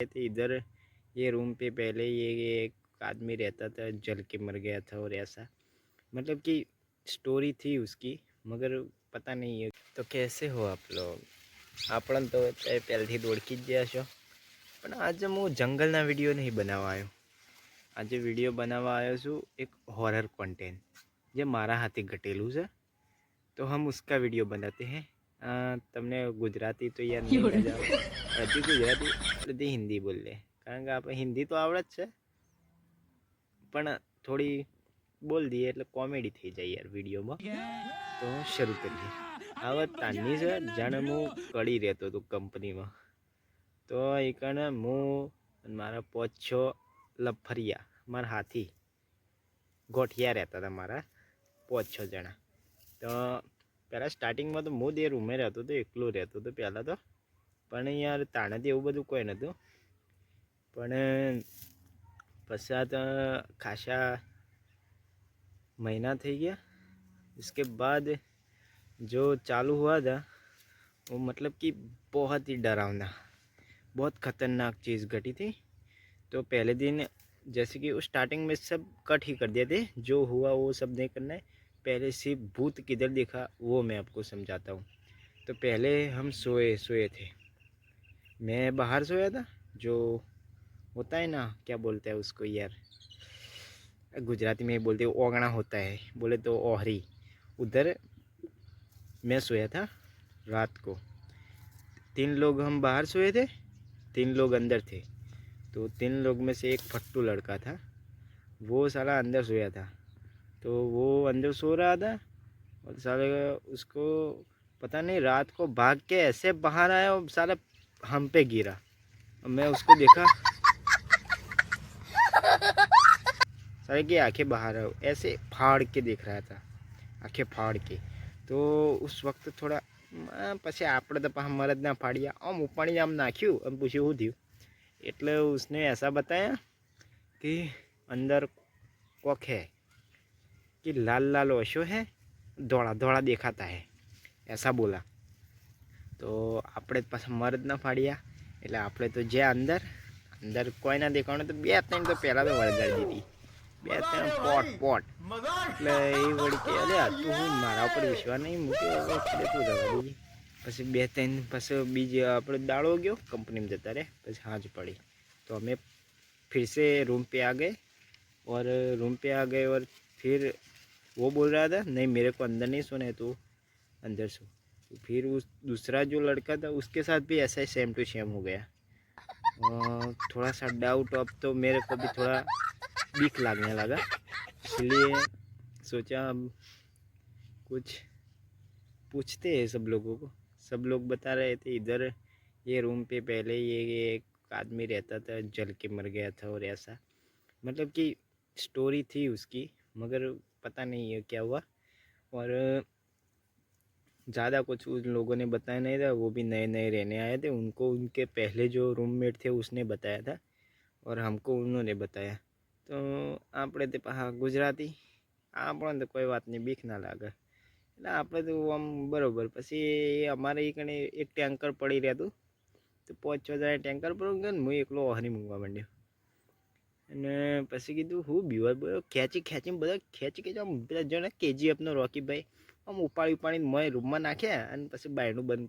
थे इधर। ये रूम पे पहले ये एक आदमी रहता था, जल के मर गया था और ऐसा मतलब कि स्टोरी थी उसकी, मगर पता नहीं है। तो कैसे हो आप लोग? आपण तो પહેલથી ઓળખી જ ગયા છો, પણ આજે હું જંગલના વિડીયો નહીં બનાવવા આવ્યો। આજે વિડીયો બનાવવા આવ્યો છું એક હોરર કન્ટેન્ટ, જે મારા હાથે ઘટેલું છે। तो हम उसका वीडियो बनाते हैं। તમને ગુજરાતી તો યાર નહીં મજા આવે, અડધી ગુજરાતી અડધી હિન્દી બોલ લે, કારણ કે આપણે હિન્દી તો આવડે જ છે, પણ થોડી બોલ દઈએ એટલે કોમેડી થઈ જાય યાર વિડીયોમાં। તો શરૂ કરીએ। આવા તાની છે જાણે હું કડી રહેતો હતો કંપનીમાં। તો એ કારણે હું મારા 5-6 લફરિયા, મારા હાથી ગોઠિયા રહેતા હતા, મારા 5-6 જણા। તો પહેલાં સ્ટાર્ટિંગમાં તો હું એ રૂમે રહેતો હતો, એકલો રહેતો હતો પહેલાં તો, પણ યાર તાણેથી એવું બધું કોઈ નહોતું। પણ पश्चात खासा महीना थी गया। इसके बाद जो चालू हुआ था वो मतलब कि बहुत ही डरावना, बहुत ख़तरनाक चीज़ घटी थी। तो पहले दिन जैसे कि स्टार्टिंग में सब कट ही कर दिए थे, जो हुआ वो सब नहीं करना है। पहले सिर्फ भूत किधर देखा वो मैं आपको समझाता हूँ। तो पहले हम सोए थे, मैं बाहर सोया था। जो होता है ना, क्या बोलते हैं उसको यार, गुजराती में बोलते हैं ओगना होता है, बोले तो ओहरी। उधर मैं सोया था रात को। 3 लोग हम बाहर सोए थे, 3 लोग अंदर थे। तो 3 लोग में से एक फट्टू लड़का था, वो साला अंदर सोया था। तो वो अंदर सो रहा था और साले उसको पता नहीं रात को भाग के ऐसे बाहर आया और साला हम पे गिरा। मैं उसको देखा, सारे की आंखें बाहर ऐसे फाड़ के देख रहा था, आंखें फाड़ के। तो उस वक्त थोड़ा પછી આપણે તો પાછા મરદ ના ફાડ્યા, આમ ઉપાડી આમ નાખ્યું અને પૂછ્યું શું થયું, એટલે उसने ऐसा बताया कि अंदर कोक है, कि लाल लाल ओशो है, धोड़ा धोड़ा देखाता है, ऐसा बोला। तो આપણે પાછા મરદ ના ફાડ્યા, એટલે આપણે તો જ્યાં અંદર અંદર કોઈ ના દેખાણું, તો 2-3 તો પહેલાં તો વળગાડી દીધી, 2-3 પોટ। એટલે એ વળી કે અરે તું હું મારા ઉપર વિશ્વાસ નહીં મૂક્યો, એટલે તું જવા દીધી। પછી 2-3 પછી બીજી આપણે દાડો ગયો, कंपनी में जता रहे, પછી હાંજ पड़ी। तो हमें फिर से रूम पे आ गए, और रूम पे आ गए और फिर वो बोल रहा था नहीं मेरे को अंदर नहीं सोना है, तो अंदर सो। तो फिर उस दूसरा जो लड़का था उसके साथ भी ऐसा ही सेम टू सेम हो गया। थोड़ा सा डाउट, अब तो मेरे को भी थोड़ा बीक लगने लगा, इसलिए सोचा अब कुछ पूछते हैं सब लोगों को। सब लोग बता रहे थे इधर ये रूम पे पहले ये एक आदमी रहता था, जल के मर गया था और ऐसा मतलब कि स्टोरी थी उसकी, मगर पता नहीं है क्या हुआ। और ज़्यादा कुछ उन लोगों ने बताया नहीं था, वो भी नए नए रहने आए थे, उनको उनके पहले जो रूममेट थे उसने बताया था और हमको उन्होंने बताया। तो આપણે તે પાછા ગુજરાતી, આપણને તો કોઈ વાતની બીક ના લાગે, એટલે આપણે તો આમ બરાબર। પછી અમારે એ કણે એક ટેન્કર પડી રહેતું, તો 5-6 જણા ટેન્કર પર ગયો ને હું એકલો ઓહરી મૂકવા માંડ્યો। અને પછી કીધું હું બીવાર બોલો, ખેંચી ખેંચીને બધા ખેંચી ખેંચી આમ પેલા જો ને KGF નો રોકી ભાઈ આમ ઉપાડી ઉપાડીને મેં રૂમમાં નાખ્યા, અને પછી બાયણું બંધ